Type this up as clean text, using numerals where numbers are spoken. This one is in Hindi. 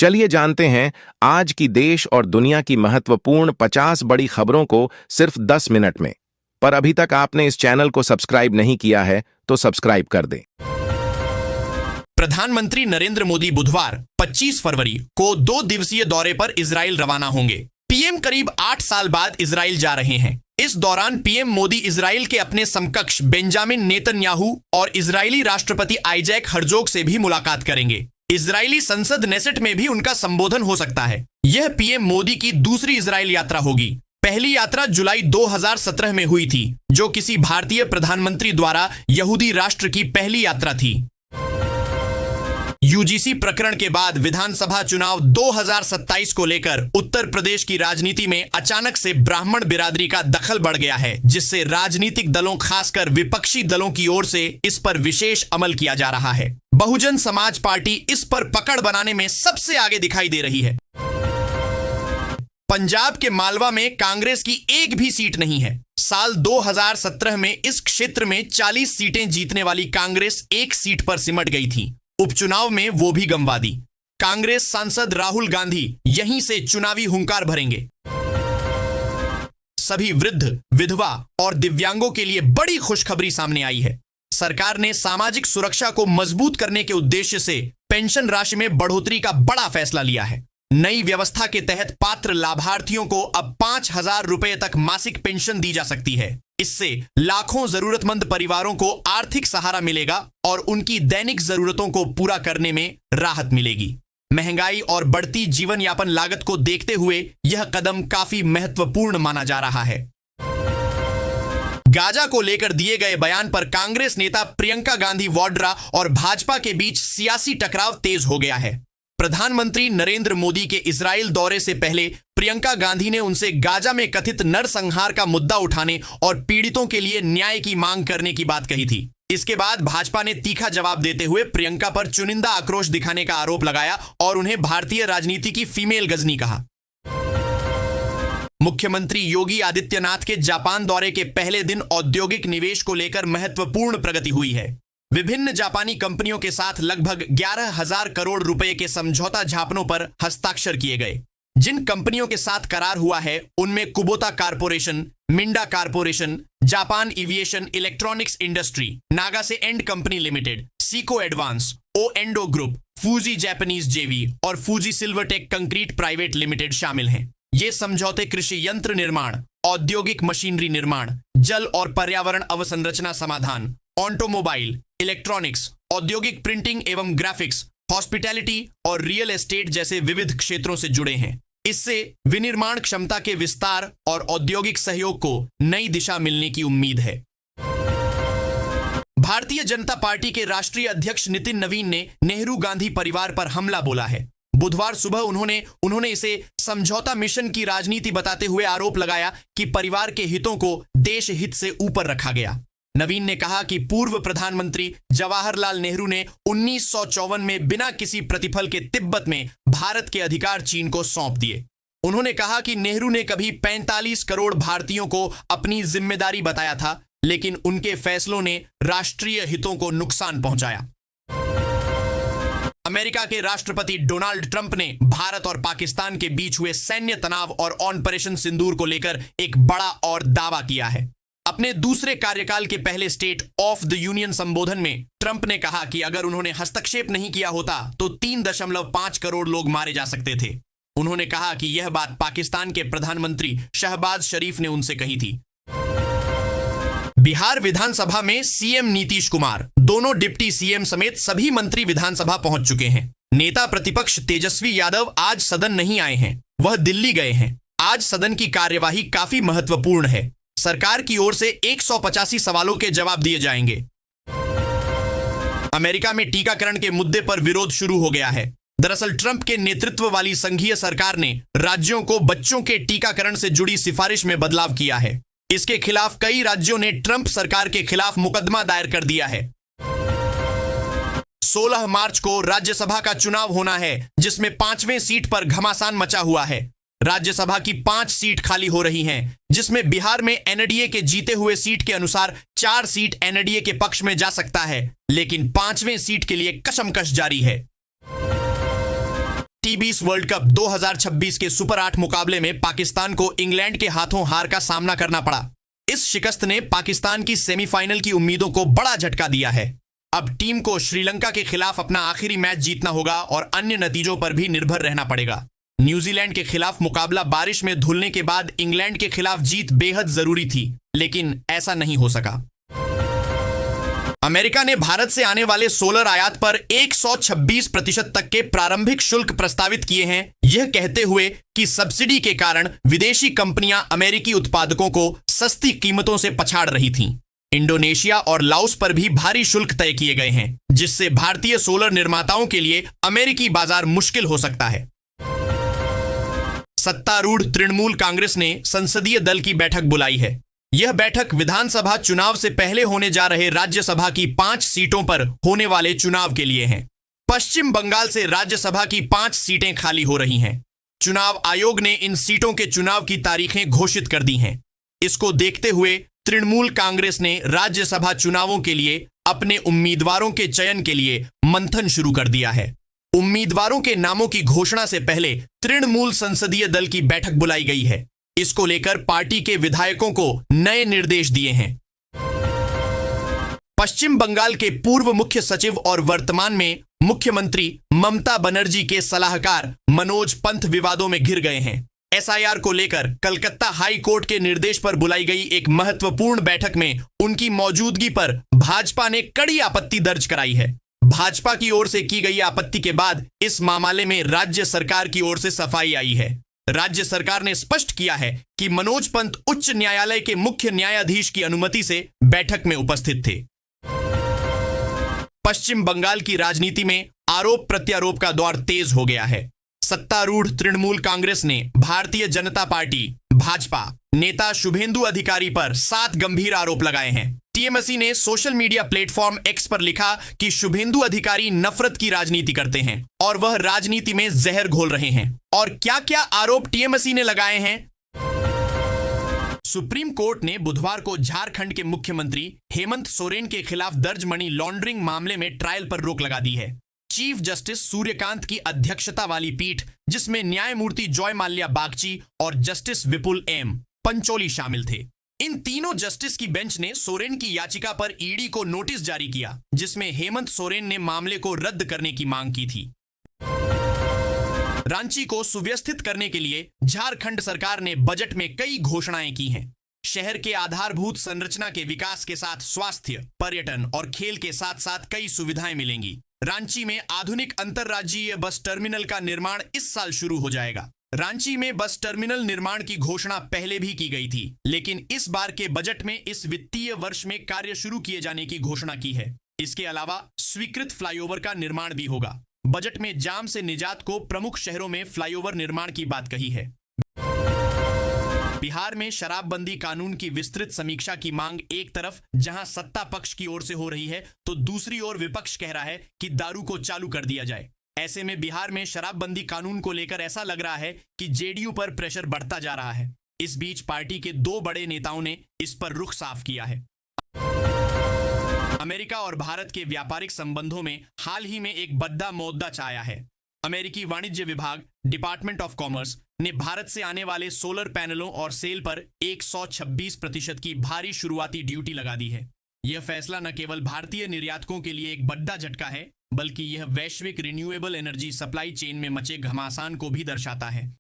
चलिए जानते हैं आज की देश और दुनिया की महत्वपूर्ण 50 बड़ी खबरों को सिर्फ 10 मिनट में। पर अभी तक आपने इस चैनल को सब्सक्राइब नहीं किया है तो सब्सक्राइब कर दें। प्रधानमंत्री नरेंद्र मोदी बुधवार 25 फरवरी को 2 दिवसीय दौरे पर इजराइल रवाना होंगे। पीएम करीब 8 साल बाद इजराइल जा रहे हैं। इस दौरान पीएम मोदी इजराइल के अपने समकक्ष बेंजामिन नेतन्याहू और इजरायली राष्ट्रपति आइजैक हर्जोग से भी मुलाकात करेंगे। इजरायली संसद नेसेट में भी उनका संबोधन हो सकता है। यह पीएम मोदी की दूसरी इजराइल यात्रा होगी। पहली यात्रा जुलाई 2017 में हुई थी, जो किसी भारतीय प्रधानमंत्री द्वारा यहूदी राष्ट्र की पहली यात्रा थी। यूजीसी प्रकरण के बाद विधानसभा चुनाव 2027 को लेकर उत्तर प्रदेश की राजनीति में अचानक से ब्राह्मण बिरादरी का दखल बढ़ गया है, जिससे राजनीतिक दलों खासकर विपक्षी दलों की ओर से इस पर विशेष अमल किया जा रहा है। बहुजन समाज पार्टी इस पर पकड़ बनाने में सबसे आगे दिखाई दे रही है। पंजाब के मालवा में कांग्रेस की एक भी सीट नहीं है। साल 2017 में इस क्षेत्र में 40 सीटें जीतने वाली कांग्रेस एक सीट पर सिमट गई थी। उपचुनाव में वो भी गंवा दी। कांग्रेस सांसद राहुल गांधी यहीं से चुनावी हुंकार भरेंगे। सभी वृद्ध, विधवा और दिव्यांगों के लिए बड़ी खुशखबरी सामने आई है। सरकार ने सामाजिक सुरक्षा को मजबूत करने के उद्देश्य से पेंशन राशि में बढ़ोतरी का बड़ा फैसला लिया है। नई व्यवस्था के तहत पात्र लाभार्थियों को अब 5,000 रुपए तक मासिक पेंशन दी जा सकती है। इससे लाखों जरूरतमंद परिवारों को आर्थिक सहारा मिलेगा और उनकी दैनिक जरूरतों को पूरा करने में राहत मिलेगी। महंगाई और बढ़ती जीवन यापन लागत को देखते हुए यह कदम काफी महत्वपूर्ण माना जा रहा है। गाजा को लेकर दिए गए बयान पर कांग्रेस नेता प्रियंका गांधी वाड्रा और भाजपा के बीच सियासी टकराव तेज हो गया है। प्रधानमंत्री नरेंद्र मोदी के इजराइल दौरे से पहले प्रियंका गांधी ने उनसे गाजा में कथित नरसंहार का मुद्दा उठाने और पीड़ितों के लिए न्याय की मांग करने की बात कही थी। इसके बाद भाजपा ने तीखा जवाब देते हुए प्रियंका पर चुनिंदा आक्रोश दिखाने का आरोप लगाया और उन्हें भारतीय राजनीति की फीमेल गजनी कहा। मुख्यमंत्री योगी आदित्यनाथ के जापान दौरे के पहले दिन औद्योगिक निवेश को लेकर महत्वपूर्ण प्रगति हुई है। विभिन्न जापानी कंपनियों के साथ लगभग 11,000 करोड़ रुपए के समझौता ज्ञापनों पर हस्ताक्षर किए गए। जिन कंपनियों के साथ करार हुआ है उनमें Kubota corporation, Minda corporation, Japan aviation electronics industry, Nagase and company limited, Seiko advance, ओएंडो ग्रुप, फूजी जापानीज जेवी और Fuji Silvertech concrete private limited शामिल हैं। ये समझौते कृषि यंत्र निर्माण, औद्योगिक मशीनरी निर्माण, जल और पर्यावरण अवसंरचना समाधान, ऑटोमोबाइल, इलेक्ट्रॉनिक्स, औद्योगिक प्रिंटिंग एवं ग्राफिक्स, हॉस्पिटैलिटी और रियल एस्टेट जैसे विविध क्षेत्रों से जुड़े हैं। इससे विनिर्माण क्षमता के विस्तार और औद्योगिक सहयोग को नई दिशा मिलने की उम्मीद है। भारतीय जनता पार्टी के राष्ट्रीय अध्यक्ष नितिन नवीन ने नेहरू गांधी परिवार पर हमला बोला है। बुधवार सुबह उन्होंने इसे समझौता मिशन की राजनीति बताते हुए आरोप लगाया कि परिवार के हितों को देश हित से ऊपर रखा गया। नवीन ने कहा कि पूर्व प्रधानमंत्री जवाहरलाल नेहरू ने 1954 में बिना किसी प्रतिफल के तिब्बत में भारत के अधिकार चीन को सौंप दिए। उन्होंने कहा कि नेहरू ने कभी 45 करोड़ भारतीयों को अपनी जिम्मेदारी बताया था, लेकिन उनके फैसलों ने राष्ट्रीय हितों को नुकसान पहुंचाया। अमेरिका के राष्ट्रपति डोनाल्ड ट्रंप ने भारत और पाकिस्तान के बीच हुए सैन्य तनाव और ऑपरेशन सिंदूर को लेकर एक बड़ा और दावा किया है। अपने दूसरे कार्यकाल के पहले स्टेट ऑफ द यूनियन संबोधन में ट्रंप ने कहा कि अगर उन्होंने हस्तक्षेप नहीं किया होता तो 3.5 करोड़ लोग मारे जा सकते थे। उन्होंने कहा कि यह बात पाकिस्तान के प्रधानमंत्री शहबाज शरीफ ने उनसे कही थी। बिहार विधानसभा में सीएम नीतीश कुमार, दोनों डिप्टी सीएम समेत सभी मंत्री विधानसभा पहुंच चुके हैं। नेता प्रतिपक्ष तेजस्वी यादव आज सदन नहीं आए हैं, वह दिल्ली गए हैं। आज सदन की कार्यवाही काफी महत्वपूर्ण है। सरकार की ओर से 185 सवालों के जवाब दिए जाएंगे। अमेरिका में टीकाकरण के मुद्दे पर विरोध शुरू हो गया है। दरअसल ट्रंप के नेतृत्व वाली संघीय सरकार ने राज्यों को बच्चों के टीकाकरण से जुड़ी सिफारिश में बदलाव किया है। इसके खिलाफ कई राज्यों ने ट्रंप सरकार के खिलाफ मुकदमा दायर कर दिया है। 16 मार्च को राज्यसभा का चुनाव होना है, जिसमें 5वें सीट पर घमासान मचा हुआ है। राज्यसभा की 5 सीट खाली हो रही हैं, जिसमें बिहार में एनडीए के जीते हुए सीट के अनुसार 4 सीट एनडीए के पक्ष में जा सकता है, लेकिन 5वें सीट के लिए कशमकश जारी है। T20 वर्ल्ड कप 2026 के सुपर 8 मुकाबले में पाकिस्तान को इंग्लैंड के हाथों हार का सामना करना पड़ा। इस शिकस्त ने पाकिस्तान की सेमीफाइनल की उम्मीदों को बड़ा झटका दिया है। अब टीम को श्रीलंका के खिलाफ अपना आखिरी मैच जीतना होगा और अन्य नतीजों पर भी निर्भर रहना पड़ेगा। न्यूजीलैंड के खिलाफ मुकाबला बारिश में धुलने के बाद इंग्लैंड के खिलाफ जीत बेहद जरूरी थी, लेकिन ऐसा नहीं हो सका। अमेरिका ने भारत से आने वाले सोलर आयात पर 126% तक के प्रारंभिक शुल्क प्रस्तावित किए हैं, यह कहते हुए कि सब्सिडी के कारण विदेशी कंपनियां अमेरिकी उत्पादकों को सस्ती कीमतों से पछाड़ रही थीं। इंडोनेशिया और लाओस पर भी भारी शुल्क तय किए गए हैं, जिससे भारतीय सोलर निर्माताओं के लिए अमेरिकी बाजार मुश्किल हो सकता है। सत्तारूढ़ तृणमूल कांग्रेस ने संसदीय दल की बैठक बुलाई है। यह बैठक विधानसभा चुनाव से पहले होने जा रहे राज्यसभा की 5 सीटों पर होने वाले चुनाव के लिए है। पश्चिम बंगाल से राज्यसभा की 5 सीटें खाली हो रही हैं। चुनाव आयोग ने इन सीटों के चुनाव की तारीखें घोषित कर दी हैं। इसको देखते हुए तृणमूल कांग्रेस ने राज्यसभा चुनावों के लिए अपने उम्मीदवारों के चयन के लिए मंथन शुरू कर दिया है। उम्मीदवारों के नामों की घोषणा से पहले तृणमूल संसदीय दल की बैठक बुलाई गई है। इसको लेकर पार्टी के विधायकों को नए निर्देश दिए हैं। पश्चिम बंगाल के पूर्व मुख्य सचिव और वर्तमान में मुख्यमंत्री ममता बनर्जी के सलाहकार मनोज पंथ विवादों में घिर गए हैं। एसआईआर को लेकर कलकत्ता हाई कोर्ट के निर्देश पर बुलाई गई एक महत्वपूर्ण बैठक में उनकी मौजूदगी पर भाजपा ने कड़ी आपत्ति दर्ज कराई है। भाजपा की ओर से की गई आपत्ति के बाद इस मामले में राज्य सरकार की ओर से सफाई आई है। राज्य सरकार ने स्पष्ट किया है कि मनोज पंत उच्च न्यायालय के मुख्य न्यायाधीश की अनुमति से बैठक में उपस्थित थे। पश्चिम बंगाल की राजनीति में आरोप प्रत्यारोप का दौर तेज हो गया है। सत्तारूढ़ तृणमूल कांग्रेस ने भारतीय जनता पार्टी भाजपा नेता शुभेंदु अधिकारी पर 7 गंभीर आरोप लगाए हैं। टीएमसी ने सोशल मीडिया प्लेटफॉर्म एक्स पर लिखा कि शुभेंदु अधिकारी नफरत की राजनीति करते हैं और वह राजनीति में जहर घोल रहे हैं। और क्या क्या आरोप टीएमसी ने लगाए हैं? सुप्रीम कोर्ट ने बुधवार को झारखंड के मुख्यमंत्री हेमंत सोरेन के खिलाफ दर्ज मनी लॉन्ड्रिंग मामले में ट्रायल पर रोक लगा दी है। चीफ जस्टिस सूर्यकांत की अध्यक्षता वाली पीठ, जिसमें न्यायमूर्ति जॉय माल्या बागची और जस्टिस विपुल एम पंचोली शामिल थे, इन तीनों जस्टिस की बेंच ने सोरेन की याचिका पर ईडी को नोटिस जारी किया, जिसमें हेमंत सोरेन ने मामले को रद्द करने की मांग की थी। रांची को सुव्यवस्थित करने के लिए झारखंड सरकार ने बजट में कई घोषणाएं की हैं। शहर के आधारभूत संरचना के विकास के साथ स्वास्थ्य, पर्यटन और खेल के साथ साथ कई सुविधाएं मिलेंगी। रांची में आधुनिक अंतरराज्यीय बस टर्मिनल का निर्माण इस साल शुरू हो जाएगा। रांची में बस टर्मिनल निर्माण की घोषणा पहले भी की गई थी, लेकिन इस बार के बजट में इस वित्तीय वर्ष में कार्य शुरू किए जाने की घोषणा की है। इसके अलावा स्वीकृत फ्लाईओवर का निर्माण भी होगा। बजट में जाम से निजात को प्रमुख शहरों में फ्लाईओवर निर्माण की बात कही है। बिहार में शराबबंदी कानून की विस्तृत समीक्षा की मांग एक तरफ जहां सत्ता पक्ष की ओर से हो रही है, तो दूसरी ओर विपक्ष कह रहा है कि दारू को चालू कर दिया जाए। ऐसे में बिहार में शराबबंदी कानून को लेकर ऐसा लग रहा है कि जेडीयू पर प्रेशर बढ़ता जा रहा है। इस बीच पार्टी के 2 बड़े नेताओं ने इस पर रुख साफ किया है। अमेरिका और भारत के व्यापारिक संबंधों में हाल ही में एक बड़ा मुद्दा छाया है। अमेरिकी वाणिज्य विभाग डिपार्टमेंट ऑफ कॉमर्स ने भारत से आने वाले सोलर पैनलों और सेल पर 126% की भारी शुरुआती ड्यूटी लगा दी है। यह फैसला न केवल भारतीय निर्यातकों के लिए एक बड़ा झटका है, बल्कि यह वैश्विक रिन्यूएबल एनर्जी सप्लाई चेन में मचे घमासान को भी दर्शाता है।